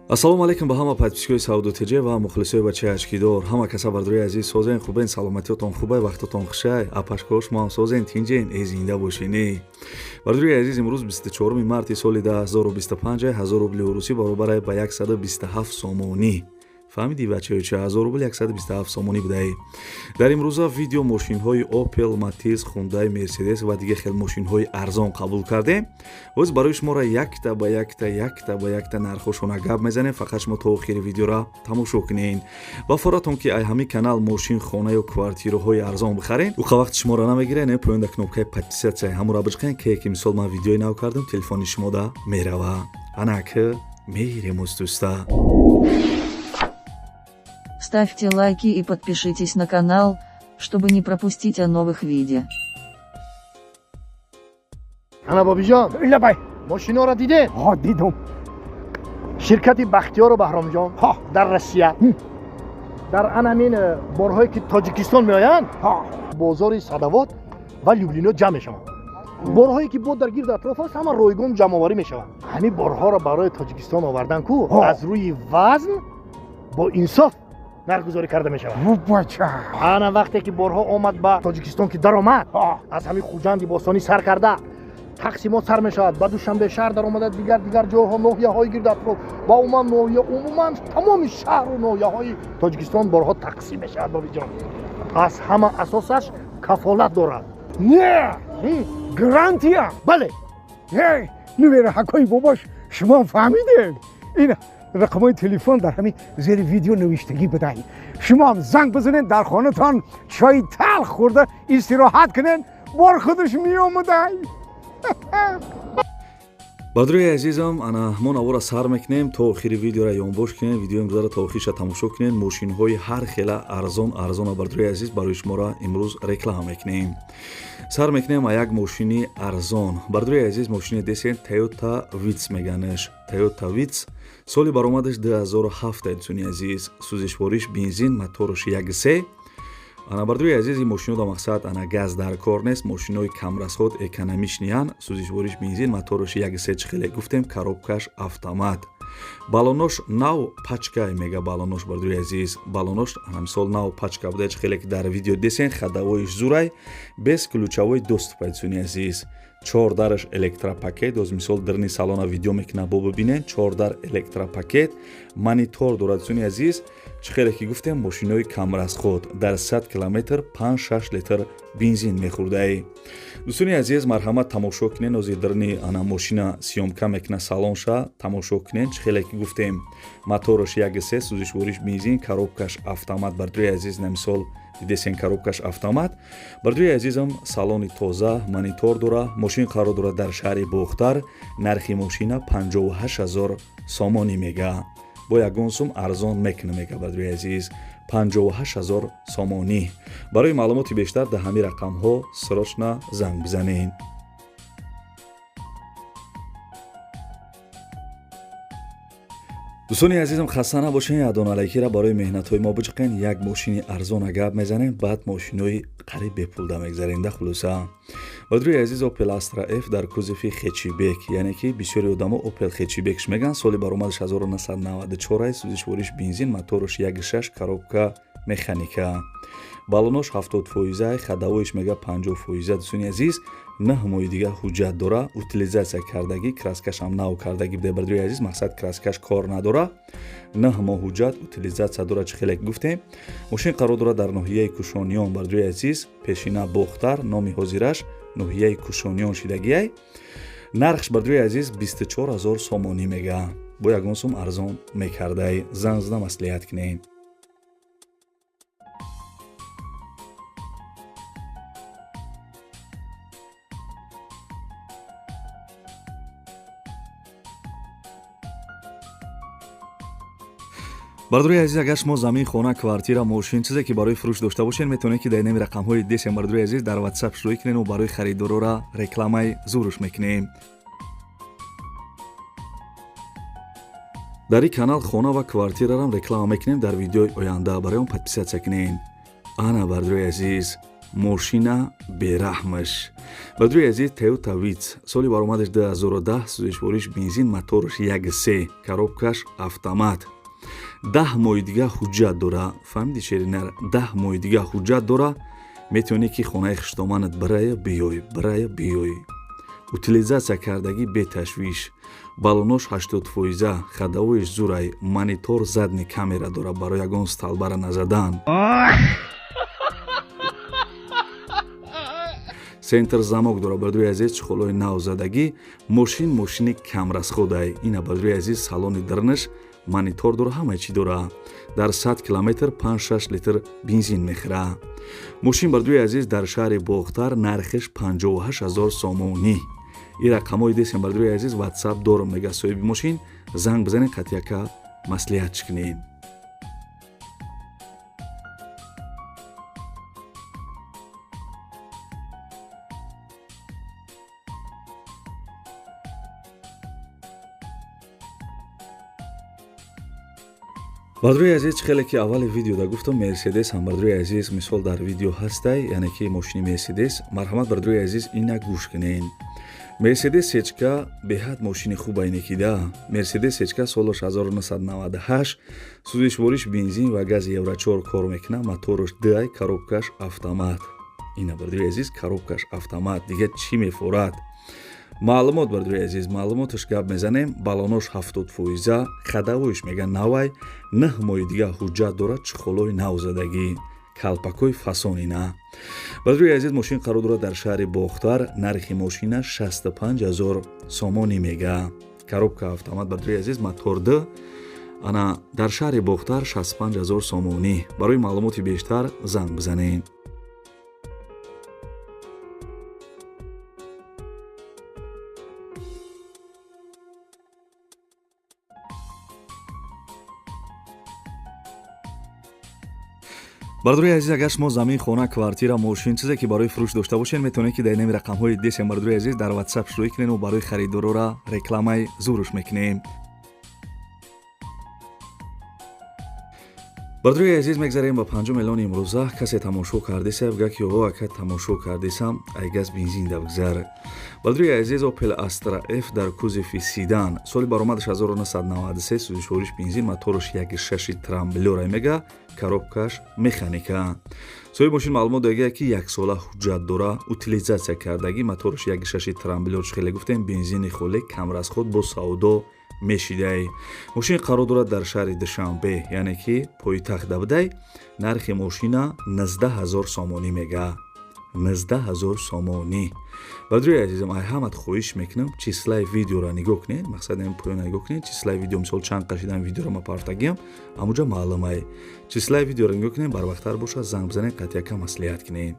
ассалому алайкум ба ҳама подписчикои Саудотиҷе ва мухлисои бачаи очкидор. Ҳама каса бардори азиз созен хубен, саломатиётон хубай, вақтатон хушай. Апашкош мо созен тинҷен зинда бошини. Бардори азиз имрӯз 24 марти соли 2025 1000 рубли урусӣ баробар ба 127 сомонӣ. фаҳмидӣ бачаё чӣ 1000 рубл 127 сомонӣ будаи. дар имрӯза видео мошинҳои Opel, Matiz, Hyundai, Mercedes ва дига хел мошинҳои арзон қабул кардем. боз барои шуморо якта ба якта нархошона гап мезанем. фақат шумо то охири видеора тамошо кунед. ва форатон ки ай ҳамин канал мошин, хона ё квартираҳои арзон бихарен, уқа вақти шуморо намегирен, поёнда кнопкаи подписатсия ҳамура биҷиқен ки мисол ман видеои нав кардам, телефони шумо да мерава. Анак меирем устуста. Ставьте лайки и подпишитесь на канал, чтобы не пропустить о новых видео. Ана бобиҷон, Ила бай. мошиноро дидед? ها دیدم. Ширкати Бахтиёру Баҳромҷон дар Россия. Дар анамин борҳое ки Тоҷикистон меоянд, ها бозори Садовод ва Люблино ҷамъ мешаванд. Борҳое ки бо дар гирду атроф аст, ҳама ройгон ҷамъоварӣ мешаванд. Ҳамин борҳоро барои Тоҷикистон овардан ку аз рӯи вазн бо инсоф нархгузорӣ карда мешавад. بچه. ана вақте ки борҳо омад ба Тоҷикистон ки даромад, аз ҳамин хуҷанди бостонӣ сар карда тақсимот сар мешавад, ба Душанбе шаҳр даромада, дигар ҷойҳо, ноҳияҳои гирду атроф ва умуман тамоми шаҳру ноҳияҳои Тоҷикистон борҳо тақсим мешавад. бобиҷон, аз ҳама асосаш кафолат дорад. نه گرانتیا. бале, هی نویر حکای باباش شما فهمیدید. این رقمای تلفن در همین زیر ویدیو نوشتگی بدهید. شما هم زنگ بزنید، در خانه‌تان چای تلخ خورده استراحت کنین، بار خودش میآمده. бадруи азизам, ана мо навора сар мекунем то охири видеора ёнбош кунем, видеои имрӯзаро то охириша тамошо кунем. мошинҳои ҳар хела арзона бадруи азиз барои шуморо имрӯз реклама мекунем. сар мекунем як мошини арзон. бадруи азиз мошини десен Toyota Vitz меганаш. Toyota Vitz соли баромадаш 2007 дӯстони азиз. сӯзишвориш бензин, моторош 1.3. ана бардуи азиз ин мошинода мақсад ана газ дар кор нест, мошинои камрасход экономичниян, сӯзишвориш бензин, моторош 1.3 чихеле гуфтем, коробкаш автомат. балонош нав пачка мега балонош бардуи азиз. балонош ана мисол нав пачка буда чихеле ки дар видео десен хадавоиш зурай без ключавои доступа дӯстони азиз. 4 дараш электропакет, оз мисол дирни салона видео мекуна бо бибинен, 4 дар электропакет, монитор дорад дӯстони азиз. чихеле ки гуфтем мошинои камрасход дар 100 километр 5-6 литр бензин мехӯрдаи. дӯстони азиз марҳамат тамошо кунен, ози дирни ана мошина сиёмка мекуна салонша тамошо кунен. чихеле ки гуфтем моторош 1.3, сӯзишвориш бензин, коробкаш автомат бардуи азиз, намисол дидесен коробкаш автомат. бардуи азизам салони тоза, монитор дора, мошин қарор дора дар шаҳри Бохтар. нархи мошина 58000 сомонӣ мега. бо ягон сум арзон мекуна мега бардуи азиз. 58000 сомонӣ. барои маълумоти бештар дар ҳамин рақамҳо срочно занг бизанед. дӯстони азизам хаста набошен, ядон алайкира барои меҳнатҳои мо биҷиқен. як мошини арзона гап мезанем, баъд мошинои қариб бепулда мегзарем да хулоса. бадруи азиз Opel Astra F дар кузофи хечибек, яъне ки бисёри одамо Opel хечибекш меган. соли баромадаш 1994, сӯзишвориш бензин, моторош 1.6, коробка механика. балонош 70%, хадавоиш мега 50%. дӯстони азиз на ҳамои дига ҳуҷҷат дора, утилизатсия кардагӣ, краскашам нав кардагӣ буда бардуи азиз, мақсад краскаш кор надора. на ҳамо ҳуҷҷат утилизатсия дора. чихеле ки гуфтем мошин қарор дора дар ноҳияи Кушониён бардуи азиз, пешина Бохтар, номи ҳозираш ноҳияи Кушониён шидагиай. нархш бардуи азиз 24000 сомонӣ мега. бо ягон сум арзон мекардай. занг зада маслиҳат кунед. бардуи азиз, агар шумо замин, хона, квартира, мошин чизе ки барои фурӯш дошта бошед, метавонед ки дар нами рақамҳои десен бардуи азиз дар WhatsApp шурӯъ кунед ва барои харидорора рекламаи зуруш мекунем. дар ин канал хона ва квартирарам реклама мекунем дар видеои оянда. барои он подписатсия кунед. ана бардуи азиз мошина бераҳмаш. Бардруи азиз, Toyota Vitz соли баромадаш 2010, сӯзишвориш бензин, мотораш 1.3, коробкаш автомат. 10 моҳи дига ҳуҷҷат дора. Фаҳмиди шеринар? 10 моҳи дига ҳуҷҷат дора. Метавонӣ ки хонаи хиштоманат барая биёй. Утилизатсия кардагӣ беташвиш. Балонош 80%, хадавоиш зурай, монитор задни камера дора барои ягон сталбара назадан. Сентр замок дора. Бардруи азиз, чихолои навзадагӣ. Мошини камрасходай. Ина бардруи азиз, салони дарнаш, монитор дора, ҳамаи чӣ дора. Дар 100 километр 5-6 литр бензин мехӯра. Мошин бардруи азиз дар шаҳри Боғтар нархиш 58,000 сомонӣ. ин рақамҳои дестем бардруи азиз WhatsApp дорам. Мега соҳиби мошин занг бизанед, қатъяка маслиҳат чикунед. бардруи азиз, хеле ки аввали видеода гуфтам Mercedes ҳам бардруи азиз мисол дар видео ҳастай, яъне ки мошини Mercedes. Марҳамат бардруи азиз, ина гӯш кунед. Mercedes сечка беҳад мошини хубай некида. Mercedes сечка солаш 1998, сӯзишвориш бензин ва гази Евро 4 кор мекуна, мотораш дай, коробкаш автомат. Ина бардруи азиз, коробкаш автомат, дига чӣ мефорад? Маълумот бардруи азиз, маълумоташ гап мезанем. Балонош 70%, хадавоиш мега навай, 9 моҳи дига ҳуҷҷат дора, чихолои навзадагӣ, калпакои фасонина. бардруи азиз, мошин қарор дорад дар шаҳри Боғтар. Нархи мошина 65,000 сомонӣ мега. Коробка автомат бардруи азиз, мотор д. Ана дар шаҳри Боғтар 65,000 сомонӣ. Барои маълумоти бештар занг бизанед. бардруи азиз, агар шумо замин, хона, квартира, мошин чизе ки барои фурӯш дошта бошед, метавонед ки дар инами рақамҳои дестем бардруи азиз дар WhatsApp шурӯъ кунед ва барои харидорора рекламаи зӯруш мекунем. бардруи азиз, мегзарем ба панҷум эълони имрӯза. Касе тамошо кардеса, бигӯяд ки оҳо ака тамошо кардесам, ай газ бензин давгзар. бардруи азиз, Opel Astra F дар кузофи седан. соли баромадаш 1993, сӯзишвориш бензин, мотораш 1.6 трамблёра мега, коробкаш механика. соҳиби мошин маълумот додагия ки 1 сола ҳуҷҷат дора. Утилизатсия кардагӣ, мотораш 1.6 трамблёр, хеле гуфтем, бензини холе, камрасход бо савдо мешидай. Мошин қарор дорад дар шаҳри Душанбе, яъне ки пойтахт Давдай. Нархи мошина 19,000 сомонӣ мега. 19,000 сомонӣ. бардруи азизам, ай ҳамат хоҳиш мекунам, числаи видеоро нигоҳ кунед. мақсадем поёна нигоҳ кунед. числаи видео, мисол чанд кашидан видеоро ма парафтагиам, амуҷа маълум ай. числаи видеоро нигоҳ кунед, барвақтар бошад, занг бизанед, қатъяка маслиҳат кунед.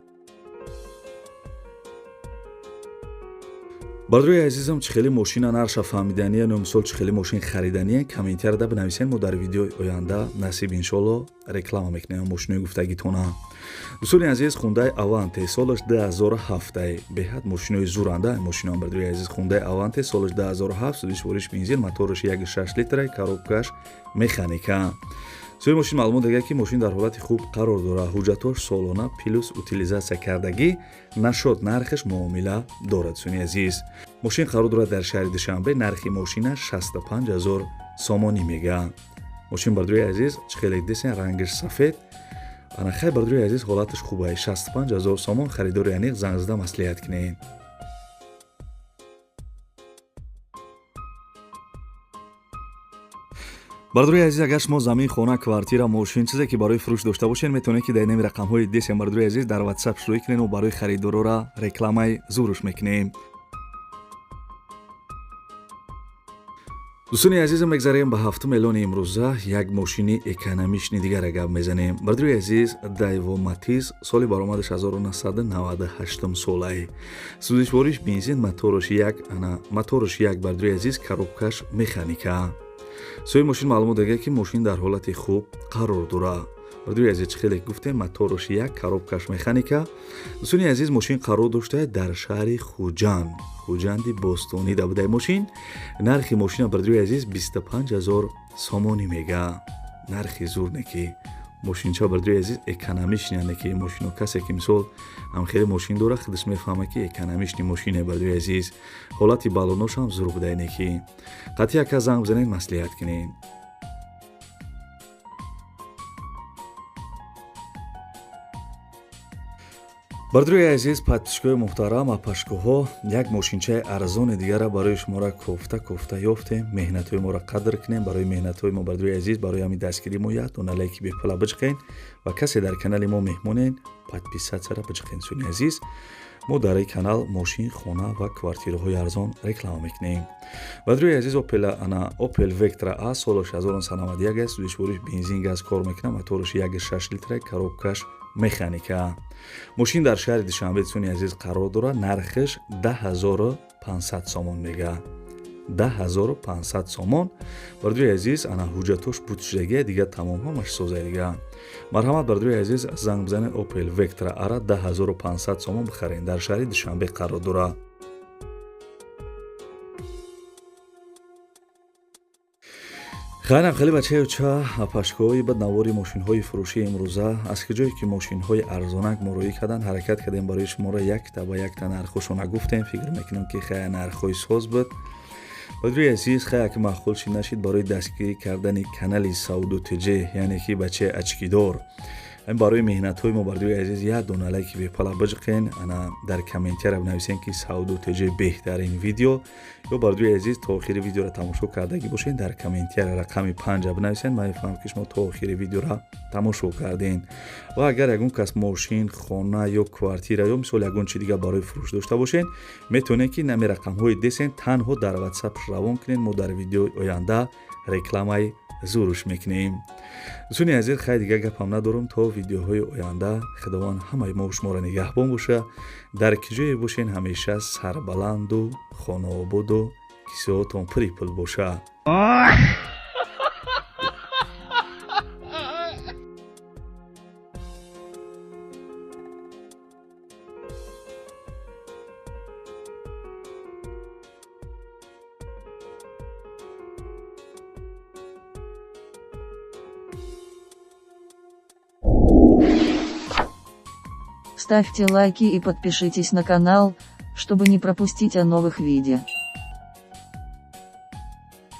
бардруи азизам, чӣ хеле мошина нарша фаҳмиданиян ё мисол чӣ хеле мошин хариданиян, комментарияда бинависед. мо дар видеои оянда насиб иншоалло реклама мекунем мошинои гуфтагитона. дӯстони азиз, Hyundai Avante солаш 2007, беҳад мошинои зуранда мошинон. бардруи азиз, Hyundai Avante солаш 2007, сӯзишвориш бензин, мотораш 1.6 литр, коробкаш механика. соҳиби мошин маълумот додагия ки мошин дар ҳолати хуб қарор дорад. ҳуҷҷатош солона плюс утилизатсия кардагӣ, нашод нархиш муомила дорад. дӯстони азиз, мошин қарор дорад дар шаҳри Душанбе. нархи мошина 65,000 сомонӣ мега. мошин бардруи азиз, чӣ хеле десен, рангиш сафед. ана хай бардруи азиз, ҳолаташ хубай. 65,000 сомон. харидори аниқ, занг зада маслиҳат кунед. бардруи азиз, агар шумо замин, хона, квартира, мошин чизе ки барои фурӯш дошта бошед, метавонед ки дар инами рақамҳои дестем бардруи азиз дар WhatsApp шурӯъ кунед ва барои харидорора рекламаи зӯруш мекунем. дӯстони азизам, мегзарем ба ҳафтум эълони имрӯза. Як мошини экономични дигара гап мезанем. бардруи азиз, Daewoo Matiz соли баромадаш 1998 солай. сӯзишвориш бензин, мотораш як бардруи азиз, коробкаш механика. соҳиби мошин маълумот додагия ки мошин дар ҳолати хуб қарор дорад. бардруи азиз, чӣ хеле гуфтем, мотораш як, коробкаш механика. дӯстони азиз, мошин қарор доштааст дар шаҳри хуҷанди бостонӣ да будай мошин. нархи мошина бардруи азиз 25,000 сомонӣ мега. нархи зур неки мошинча бардуи азиз экономични, яъне ки мошино касе ки мисол ҳамхеле мошин дора худаш мефаҳма ки экономични мошине бардуи азиз. ҳолати балоношам зурбудайне ки қатъи яка занг бизанед, маслиҳат кунед. бардуи азиз, подписчикои муҳтарам ва пашкоҳо, як мошинчаи арзони дигара барои шуморо кофта ёфтем. меҳнатҳои моро қадр кунем. барои меҳнатҳои мо бардуи азиз, барои ҳамин дастгирии мо як дона лайки бепала биҷиқен ва касе дар канали мо меҳмонен, подписатсияро биҷиқен. суни азиз, мо дар ин канал мошин, хона ва квартираҳои арзон реклама мекунем. бардуи азиз, Opel Vectra A соли 1991 аст. душвориш бензин газ кор мекунад. мотораш 1.6 литра, коробкаш механика. мошин дар шаҳри Душанбе суни азиз қарор дорад. нархаш 10500 сомон мега. 10500 сомон. бардуи азиз, ана ҳуҷҷатош бутшудагия дига тамом ҳамаш соза дига. марҳамат бардуи азиз, занг бизанед Opel Vectra A 10500 сомон бихарен. дар шаҳри Душанбе қарор дорад. хайрам хеле бачаё ча пашкоҳои бад навори мошинҳои фурӯшии имрӯза аз ки ҷое ки мошинҳои арзонак морӯӣ карданд, ҳаракат кардем барои шуморо якта ба якта нархошона гуфтем. фикр мекунем ки хая нархҳои соз буд. бадруи азиз, хая ки маъқул шид нашид барои дастгирӣ кардани канали Сауду ТЖ, яъне ки бачаи очкидор. барои меҳнатҳои мо бардуи азиз як дона лайки бепала биҷиқен. ана дар комментиара бинависен ки Сауду ТЖ беҳтарин видео, ё бардуи азиз то охири видеоро тамошо кардагӣ бошед, дар комментиара рақами 5 бинависен. ман мефаҳмам ки шумо то охири видеоро тамошо карден. ва агар ягон кас мошин, хона ё квартира ё мисол ягон чи дига барои фурӯш дошта бошед, метавонед ки нами рақамҳои десен танҳо дар WhatsApp равон кунед. мо дар видеои оянда рекламаи зуруш мекунем. дӯстони азиз, хай дига гапам надорам. то видеоҳои оянда худованд ҳамаи мо шуморо нигаҳбон боша. дар ки ҷое бошен, ҳамеша сарбаланду хонаободу кисётон пури пул боша. Ставьте лайки и подпишитесь на канал, чтобы не пропустить о новых видео.